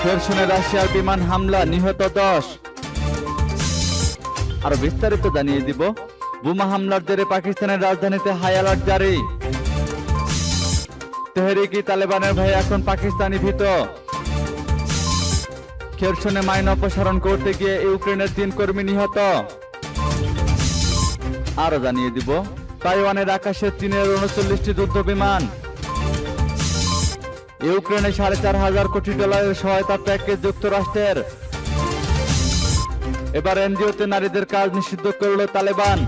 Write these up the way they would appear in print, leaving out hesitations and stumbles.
খেরসনে রাশিয়ার বিমান হামলা, নিহত 10। আরো বিস্তারিত জানিয়ে দিব। বোমা হামলার জেরে পাকিস্তানের রাজধানীতে হাই অ্যালার্ট জারি। তেহরিকি তালেবানের ভয়ে এখন পাকিস্তানি ভীত। খেরসনে মাইন অপসারণ করতে গিয়ে ইউক্রেনের 3 কর্মী নিহত। আরো জানিয়ে দিব, তাইওয়ানের আকাশে চীনের 39টি যুদ্ধ বিমান। ইউক্রেনে $4,500 কোটি সহায়তা প্যাকেজ যুক্তরাষ্ট্রের। এবার এনজিওতে নারীদের কাজ নিষিদ্ধ করল তালেবান।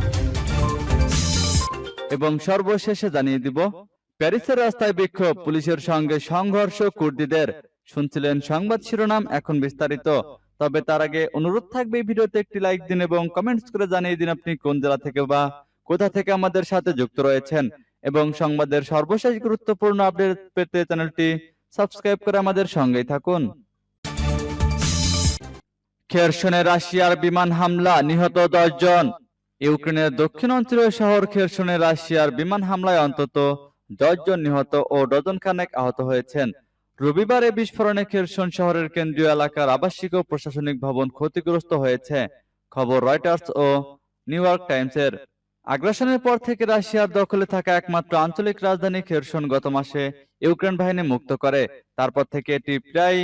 এবং সর্বশেষে জানিয়ে দিব, প্যারিসের রাস্তায় বিক্ষোভ, পুলিশের সঙ্গে সংঘর্ষ কুর্দিদের। শুনছিলেন সংবাদ শিরোনাম, এখন বিস্তারিত। তবে তার আগে অনুরোধ থাকবে, ভিডিওতে একটি লাইক দিন এবং কমেন্টস করে জানিয়ে দিন আপনি কোন জেলা থেকে বা কোথা থেকে আমাদের সাথে যুক্ত রয়েছেন। এবং সংবাদের সর্বশেষ গুরুত্বপূর্ণ আপডেট পেতে চ্যানেলটি সাবস্ক্রাইব করে আমাদের সঙ্গেই থাকুন। খেরসনে রাশিয়ার বিমান হামলা, নিহত 10 জন। ইউক্রেনের দক্ষিণ অঞ্চলীয় শহর খেরসনে রাশিয়ার বিমান হামলায় অন্তত 10 জন নিহত ও ডজন খানেক আহত হয়েছেন। রবিবার এই বিস্ফোরণে খেরসন শহরের কেন্দ্রীয় এলাকার আবাসিক ও প্রশাসনিক ভবন ক্ষতিগ্রস্ত হয়েছে, খবর রয়টার্স ও নিউ ইয়র্ক টাইমসের। আগ্রাসনের পর থেকে রাশিয়ার দখলে থাকা একমাত্র আঞ্চলিক রাজধানী খেরসন গত মাসে ইউক্রেন বাহিনী মুক্ত করে। তারপর থেকে এটি প্রায়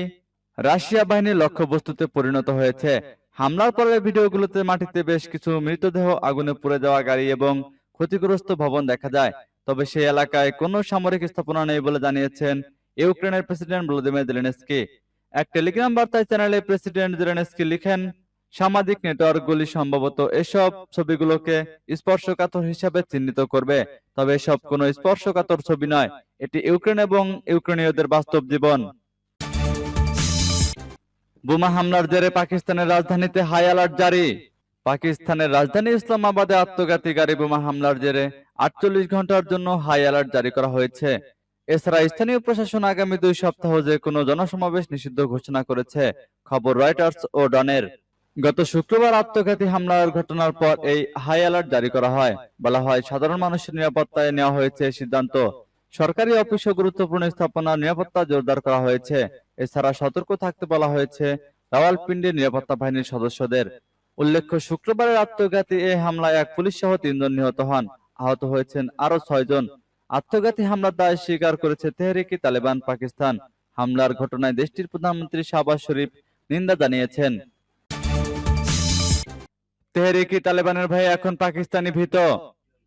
রাশিয়া বাহিনীর লক্ষ্যবস্তুতে পরিণত হয়েছে। হামলার পরের ভিডিওগুলোতে মাটিতে বেশ কিছু মৃতদেহ, আগুনে পুড়ে যাওয়া গাড়ি এবং ক্ষতিগ্রস্ত ভবন দেখা যায়। তবে সেই এলাকায় কোনো সামরিক স্থাপনা নেই বলে জানিয়েছেন ইউক্রেনের প্রেসিডেন্ট ভলোদিমির জেলেনস্কি। এক টেলিগ্রাম বার্তায় চ্যানেলে প্রেসিডেন্ট জেলেনস্কি লিখেন, সামাজিক নেটওয়ার্কগুলি সম্ভবত এসব ছবিগুলোকে স্পর্শকাতর হিসাবে চিহ্নিত করবে, তবে এসব কোনো স্পর্শকাতর ছবি নয়, এটি ইউক্রেন এবং ইউক্রেনীয়দের বাস্তব জীবন। বোমা হামলার জেরে পাকিস্তানের রাজধানীতে হাই অ্যালার্ট জারি। পাকিস্তানের রাজধানী ইসলামাবাদে আত্মঘাতী গাড়ি বোমা হামলার জেরে 48 ঘন্টার জন্য হাই অ্যালার্ট জারি করা হয়েছে। এছাড়া স্থানীয় প্রশাসন আগামী 2 সপ্তাহ যে কোনো জনসমাবেশ নিষিদ্ধ ঘোষণা করেছে, খবর রয়টার্স ও ডনের। গত শুক্রবার আত্মঘাতী হামলার ঘটনার পর এই হাই অ্যালার্ট জারি করা হয়। বলা হয়, সাধারণ মানুষের নিরাপত্তায় নেওয়া হয়েছে সিদ্ধান্ত। সরকারি অফিস ও গুরুত্বপূর্ণ স্থাপনার নিরাপত্তা জোরদার করা হয়েছে। এছাড়া সতর্ক থাকতে বলা হয়েছে রাওয়ালপিন্ডির নিরাপত্তা বাহিনীর সদস্যদের। উল্লেখ্য, শুক্রবারের আত্মঘাতী এই হামলায় এক পুলিশ সহ 3 জন নিহত হন, আহত হয়েছেন আরো 6 জন। আত্মঘাতী হামলার দায় স্বীকার করেছে তেহরিকি তালেবান পাকিস্তান। হামলার ঘটনায় দেশটির প্রধানমন্ত্রী শাহবাজ শরীফ নিন্দা জানিয়েছেন। তেহরিকি তালেবানের ভয়ে এখন পাকিস্তানি ভীত।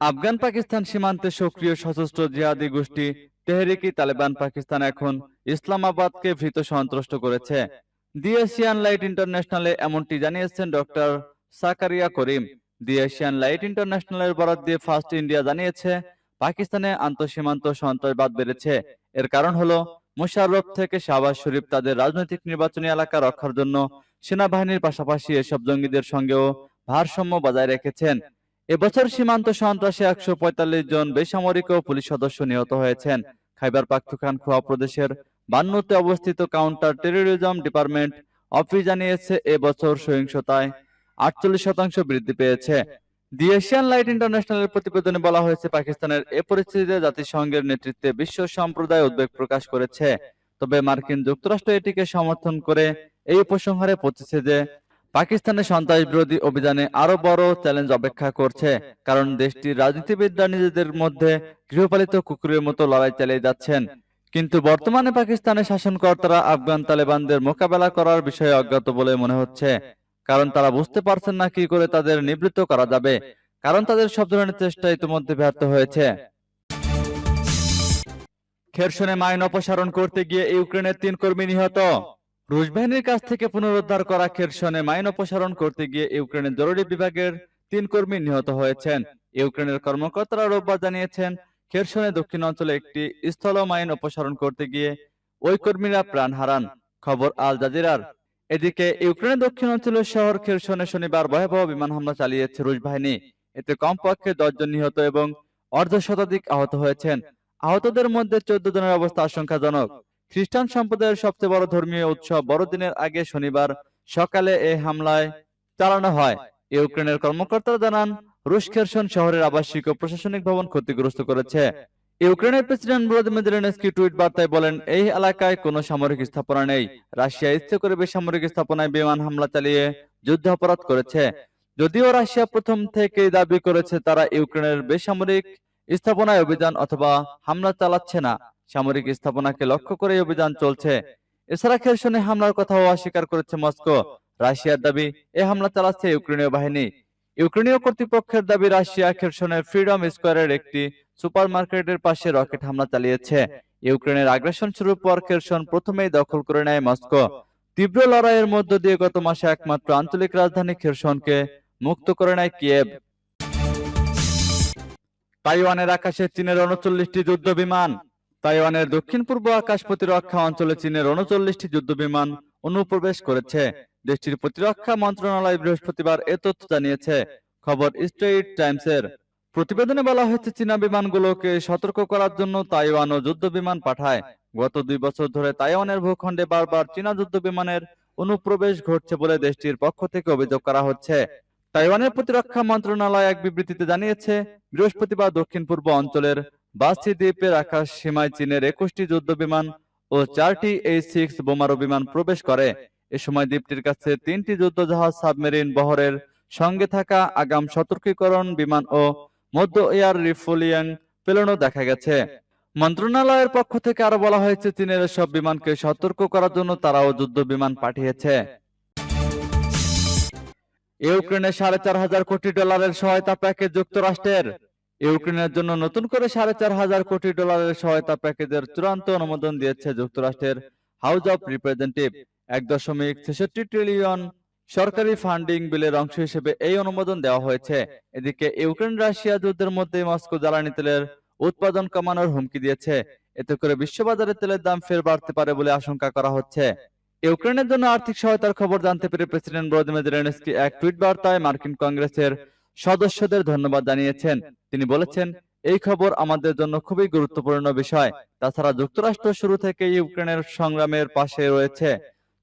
আফগান পাকিস্তান সীমান্তে সক্রিয় সশস্ত্র জিহাদি গোষ্ঠী তেহরিকি তালেবান পাকিস্তান এখন ইসলামাবাদকে ভীত সন্ত্রস্ত করেছে। দি এশিয়ান লাইট ইন্টারন্যাশনালে এমনটি জানিয়েছেন ডক্টর সাকারিয়া করিম। দি এশিয়ান লাইট ইন্টারন্যাশনালের বরাত দিয়ে ফার্স্ট ইন্ডিয়া জানিয়েছে, পাকিস্তানে আন্তঃসীমান্ত সন্ত্রাসবাদ বেড়েছে। এর কারণ হলো, মুশাররফ থেকে শাহবাজ শরীফ তাদের রাজনৈতিক নির্বাচনী এলাকা রক্ষার জন্য সেনাবাহিনীর পাশাপাশি এসব জঙ্গিদের সঙ্গেও ভারসাম্য বজায় রেখেছেন। এবছর সীমান্ত সন্ত্রাসে 145 জন বেসামরিক ও পুলিশ সদস্য নিহত হয়েছেন। খাইবার পাখতুনখোয়া প্রদেশের বান্নুতে অবস্থিত কাউন্টার টেরোরিজম ডিপার্টমেন্ট অফিস জানিয়েছে, এবছর সহিংসতায় 48% বৃদ্ধি পেয়েছে। দি এশিয়ান লাইট ইন্টারন্যাশনালের প্রতিবেদনে বলা হয়েছে, পাকিস্তানের এ পরিস্থিতিতে জাতিসংঘের নেতৃত্বে বিশ্ব সম্প্রদায় উদ্বেগ প্রকাশ করেছে। তবে মার্কিন যুক্তরাষ্ট্র এটিকে সমর্থন করে এই উপসংহারে পৌঁছেছে যে পাকিস্তানের সন্ত্রাস বিরোধী অভিযানে আরো বড় চ্যালেঞ্জ অপেক্ষা করছে, কারণ দেশটির রাজনীতিবিদরা নিজেদের মধ্যে গৃহপালিত কুকুরের মতো লড়াই চালিয়ে যাচ্ছেন। কিন্তু বর্তমানে পাকিস্তানের শাসনকর্তারা আফগান তালেবানদের মোকাবেলা করার বিষয়ে অজ্ঞাত বলে মনে হচ্ছে, কারণ তারা বুঝতে পারছেন না কি করে তাদের নিবৃত্ত করা যাবে, কারণ তাদের সব ধরনের চেষ্টা ইতিমধ্যে ব্যর্থ হয়েছে। খেরসনে মাইন অপসারণ করতে গিয়ে ইউক্রেনের 3 কর্মী নিহত। রুশ বাহিনীর কাছ থেকে পুনরুদ্ধার করা খেরসনে মাইন অপসারণ করতে গিয়ে ইউক্রেনের জরুরি বিভাগের 3 কর্মী নিহত হয়েছেন। ইউক্রেনের কর্মকর্তারা রোববার জানিয়েছেন, খেরসনে দক্ষিণ অঞ্চলে একটি স্থল মাইন অপসারণ করতে গিয়ে ওই কর্মীরা প্রাণ হারান, খবর আল জাজিরার। এদিকে ইউক্রেনের দক্ষিণ অঞ্চলের শহর খেরসনে শনিবার ভয়াবহ বিমান হামলা চালিয়েছে রুশ বাহিনী। এতে কমপক্ষে 10 জন নিহত এবং অর্ধশতাধিক আহত হয়েছেন। আহতদের মধ্যে 14 জনের অবস্থা আশঙ্কাজনক। খ্রিস্টান সম্প্রদায়ের সবচেয়ে বড় ধর্মীয় উৎসব বড়দিনের আগে শনিবার সকালে এই হামলায় চালানো হয়। ইউক্রেনের কর্মকর্তারা জানান, রুশ খেরসন শহরের আবাসিক ও প্রশাসনিক ভবন ক্ষতিগ্রস্ত করেছে। ইউক্রেনের প্রেসিডেন্ট ভলোদিমির জেলেনস্কি টুইট বার্তায় বলেন, এই এলাকায় কোনো সামরিক স্থাপনা নেই। রাশিয়া ইচ্ছে করে বেসামরিক স্থাপনায় বিমান হামলা চালিয়ে যুদ্ধাপরাধ করেছে। যদিও রাশিয়া প্রথম থেকেই দাবি করেছে তারা ইউক্রেনের বেসামরিক স্থাপনায় অভিযান অথবা হামলা চালাচ্ছে না, সামরিক স্থাপনাকে লক্ষ্য করে অভিযান চলছে। এছাড়া খেরসনে হামলার কথাও অস্বীকার করেছে মস্কো। রাশিয়ার দাবি এ হামলা চালাচ্ছে ইউক্রেনীয় বাহিনী। ইউক্রেনীয় কর্তৃপক্ষের দাবি রাশিয়া খেরসনের ফ্রিডম স্কোয়ারের একটি সুপারমার্কেটের পাশে রকেট হামলা চালিয়েছে। ইউক্রেনের আগ্রাসন শুরুর পর খেরসন প্রথমেই দখল করে নেয় মস্কো। তীব্র লড়াইয়ের মধ্য দিয়ে গত মাসে একমাত্র আঞ্চলিক রাজধানী খেরসনকে মুক্ত করে নেয় কিয়েভ। তাইওয়ানের আকাশে চীনের ৩৯টি যুদ্ধ বিমান। তাইওয়ানের দক্ষিণ পূর্ব আকাশ প্রতিরক্ষা অঞ্চলে চীনের ৩৯টি যুদ্ধ বিমান অনুপ্রবেশ করেছে। দেশটির প্রতিরক্ষা মন্ত্রণালয় বৃহস্পতিবার এ তথ্য জানিয়েছে। খবর স্ট্রেইট টাইমসের। প্রতিবেদনে বলা হয়েছে, চীনা বিমানগুলোকে সতর্ক করার জন্য তাইওয়ানও যুদ্ধ বিমান পাঠায়। গত ২ বছর ধরে তাইওয়ানের ভূখণ্ডে বারবার চীনা যুদ্ধ বিমানের অনুপ্রবেশ ঘটছে বলে দেশটির পক্ষ থেকে অভিযোগ করা হচ্ছে। তাইওয়ানের প্রতিরক্ষা মন্ত্রণালয় এক বিবৃতিতে জানিয়েছে, বৃহস্পতিবার দক্ষিণ পূর্ব অঞ্চলের বাসি দ্বীপের আকাশ সীমায় চীনের ২১টি যুদ্ধ বিমান ও ৪টি H-6 বোমারু বিমান প্রবেশ করে। এ সময় দ্বীপটির কাছে ৩টি যুদ্ধজাহাজ, সাবমেরিন বহরের সঙ্গে থাকা আগাম সতর্কীকরণ বিমান ও মধ্য এয়ার রিফুয়েলিং প্লেনও দেখা গেছে। মন্ত্রণালয়ের পক্ষ থেকে আরো বলা হয়েছে, চীনের সব বিমানকে সতর্ক করার জন্য তারাও যুদ্ধ বিমান পাঠিয়েছে। ইউক্রেনের $৪,৫০০ কোটি সহায়তা প্যাকেজ যুক্তরাষ্ট্রের। ইউক্রেনের জন্য নতুন করে $৪,৫০০ কোটি সহায়তা প্যাকেজের চূড়ান্ত অনুমোদন দিয়েছে যুক্তরাষ্ট্রের হাউস অব রিপ্রেজেন্টেটিভ। ১.৬৬ ট্রিলিয়ন সরকারি ফান্ডিং বিলের অংশ হিসেবে এই অনুমোদন দেওয়া হয়েছে। এদিকে ইউক্রেন রাশিয়া যুদ্ধের মধ্যে মস্কো জ্বালানি তেলের উৎপাদন কমানোর হুমকি দিয়েছে। এতে করে বিশ্ববাজারে তেলের দাম ফের বাড়তে পারে বলে আশঙ্কা করা হচ্ছে। ইউক্রেনের জন্য আর্থিক সহায়তার খবর জানতে পেরে প্রেসিডেন্ট ভলোদিমির জেলেনস্কি এক টুইট বার্তায় মার্কিন কংগ্রেসের সদস্যদের ধন্যবাদ জানিয়েছেন। তিনি বলেছেন, এই খবর আমাদের জন্য খুবই গুরুত্বপূর্ণ বিষয়। তাছাড়া যুক্তরাষ্ট্র শুরু থেকে ইউক্রেনের সংগ্রামের পাশে রয়েছে।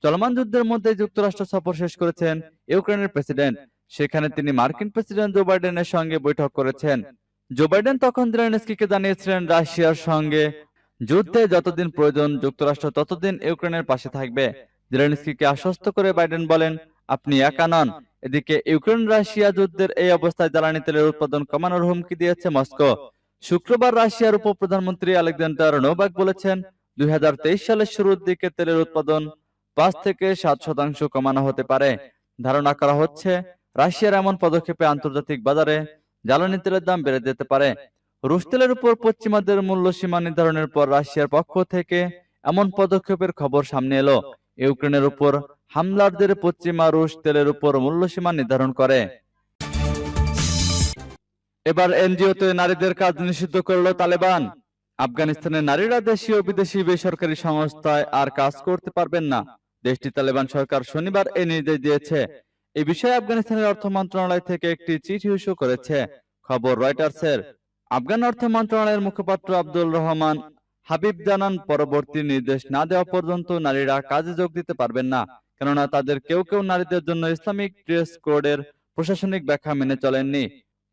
চলমান যুদ্ধের মধ্যে যুক্তরাষ্ট্র সফর শেষ করেছেন ইউক্রেনের প্রেসিডেন্ট। সেখানে তিনি মার্কিন প্রেসিডেন্ট জো বাইডেনের সঙ্গে বৈঠক করেছেন। জো বাইডেন তখন জেলেনস্কিকে জানিয়েছিলেন, রাশিয়ার সঙ্গে যুদ্ধে যতদিন প্রয়োজন যুক্তরাষ্ট্র ততদিন ইউক্রেনের পাশে থাকবে। জেলেনস্কিকে আশ্বস্ত করে বাইডেন বলেন, আপনি একা নন। এদিকে ইউক্রেন রাশিয়া যুদ্ধের এই অবস্থায় জ্বালানি তেলের উৎপাদন কমানোর হুমকি দিয়েছে মস্কো। শুক্রবার রাশিয়ার উপপ্রধানমন্ত্রী আলেকজান্ডার নোভাক বলেছেন, ২০২৩ সালের শুরুর দিকে তেলের উৎপাদন ৫ থেকে ৭% কমানো হতে পারে। ধারণা করা হচ্ছে, রাশিয়ার এমন পদক্ষেপে আন্তর্জাতিক বাজারে জ্বালানি তেলের দাম বেড়ে যেতে পারে। রুশ তেলের উপর পশ্চিমাদের মূল্য সীমা নির্ধারণের পর রাশিয়ার পক্ষ থেকে এমন পদক্ষেপের খবর সামনে এলো। ইউক্রেনের উপর হামলার পশ্চিমা রুশ তেলের উপর মূল্যসীমা নির্ধারণ করে। এবার এনজিওতে নারীদের কাজ নিষিদ্ধ করলো তালেবান। আফগানিস্তানের নারীরা দেশীয় বিদেশি বেসরকারি সংস্থায় আর কাজ করতে পারবেন না। দেশটি তালেবান সরকার শনিবার এই নির্দেশ দিয়েছে। এই বিষয়ে আফগানিস্তানের অর্থ মন্ত্রণালয় থেকে একটি চিঠি ইস্যু করেছে। খবর রয়টার্সের। আফগান অর্থ মন্ত্রণালয়ের মুখপাত্র আব্দুল রহমান হাবিব জানান, পরবর্তী নির্দেশ না দেওয়া পর্যন্ত নারীরা কাজে যোগ দিতে পারবেন না, কেননা তাদের কেউ কেউ নারীদের জন্য ইসলামিক ড্রেস কোডের প্রশাসনিক ব্যাখ্যা মেনে চলেননি।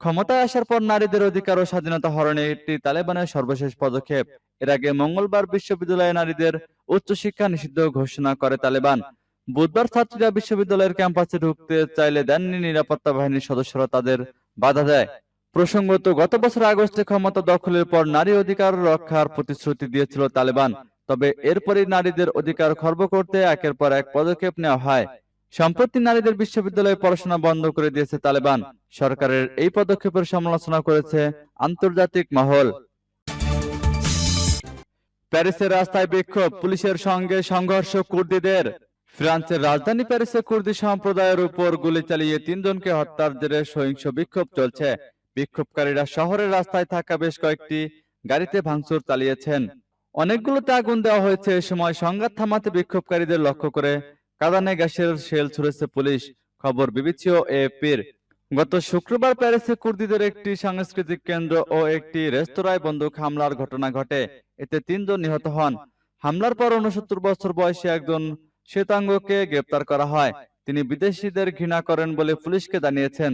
ক্ষমতায় আসার পর নারীদের অধিকার ও স্বাধীনতা হরণে এটি তালেবানের সর্বশেষ পদক্ষেপ। এর আগে মঙ্গলবার বিশ্ববিদ্যালয়ে নারীদের উচ্চশিক্ষা নিষিদ্ধ ঘোষণা করে তালেবান। বুধবার ছাত্রীরা বিশ্ববিদ্যালয়ের ক্যাম্পাসে ঢুকতে চাইলে দেননি নিরাপত্তা বাহিনীর সদস্যরা তাদের বাধা দেয়। প্রসঙ্গত, গত বছর আগস্টে ক্ষমতা দখলের পর নারী অধিকার রক্ষার প্রতিশ্রুতি দিয়েছিল তালেবান। তবে এরপরই নারীদের অধিকার খর্ব করতে একের পর এক পদক্ষেপ নেওয়া হয়। সম্প্রতি নারীদের বিশ্ববিদ্যালয়ে পড়াশোনা বন্ধ করে দিয়েছে তালেবান। সরকারের এই পদক্ষেপের সমালোচনা করেছে আন্তর্জাতিক মহল। প্যারিসের রাস্তায় বিক্ষোভ, পুলিশের সঙ্গে সংঘর্ষ কুর্দিদের। ফ্রান্সের রাজধানী প্যারিসে কুর্দি সম্প্রদায়ের উপর গুলি চালিয়ে ৩ জনকে হত্যার জেরে সহিংস বিক্ষোভ চলছে। বিক্ষোভকারীরা শহরের রাস্তায় থাকা বেশ কয়েকটি গাড়িতে ভাঙচুর চালিয়েছেন। অনেকগুলোতে আগুন দেওয়া হয়েছে। এ সময় সংঘাত থামাতে বিক্ষোভকারীদের লক্ষ্য করে কাঁদানে গ্যাসের শেল ছুড়েছে পুলিশ। খবর বিবিসি ও এএফপির। গত শুক্রবার প্যারিসে কুর্দিদের একটি সাংস্কৃতিক কেন্দ্র ও একটি রেস্তোরাঁয় বন্দুক হামলার ঘটনা ঘটে। এতে ৩ জন নিহত হন। হামলার পর ৬৯ বছর বয়সী একজন শ্বেতাঙ্গকে গ্রেপ্তার করা হয়। তিনি বিদেশিদের ঘৃণা করেন বলে পুলিশকে জানিয়েছেন।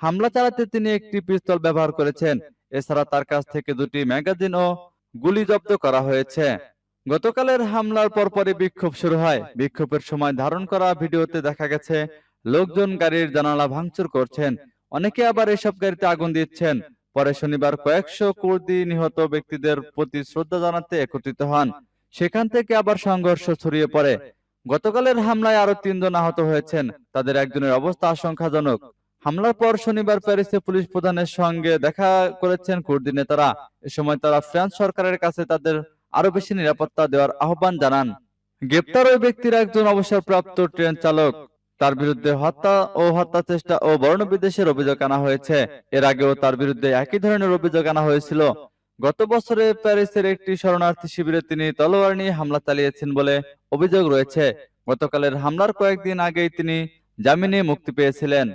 হামলা চালাতে তিনি একটি পিস্তল ব্যবহার করেছেন। এছাড়া তার কাছ থেকে 2টি ম্যাগাজিন ও গুলি জব্দ করা হয়েছে। গতকালের হামলার পরপরই বিক্ষোভ শুরু হয়। বিক্ষোভের সময় ধারণ করা ভিডিওতে দেখা গেছে লোকজন গাড়ির জানালা ভাঙচুর করছেন, অনেকে আবার এসব গাড়িতে আগুন দিচ্ছেন। পরে শনিবার কয়েকশো কুর্দি নিহত ব্যক্তিদের প্রতি শ্রদ্ধা জানাতে একত্রিত হন। সেখান থেকে আবার সংঘর্ষ ছড়িয়ে পড়ে। গতকালের হামলায় আরো 3 জন আহত হয়েছেন, তাদের একজনের অবস্থা আশঙ্কাজনক। হামলার পর শনিবার প্যারিসে পুলিশ প্রধানের সঙ্গে দেখা করেছেন কুর্দি নেতারা। এ সময় তারা ফ্রান্স সরকারের কাছে তাদের আরো বেশি নিরাপত্তা দেওয়ার আহ্বান জানান। গ্রেপ্তার ওই ব্যক্তির একজন অবসরপ্রাপ্ত ট্রেন চালক। তার বিরুদ্ধে হত্যা ও হত্যা চেষ্টা ও বর্ণবিদ্বেষের অভিযোগ আনা হয়েছে। এর আগেও তার বিরুদ্ধে একই ধরনের অভিযোগ আনা হয়েছিল। গত বছরে প্যারিসের একটি শরণার্থী শিবিরে তিনি তলোয়ার নিয়ে হামলা চালিয়েছেন বলে অভিযোগ রয়েছে। গতকালের হামলার কয়েকদিন আগেই তিনি জামিনে মুক্তি পেয়েছিলেন।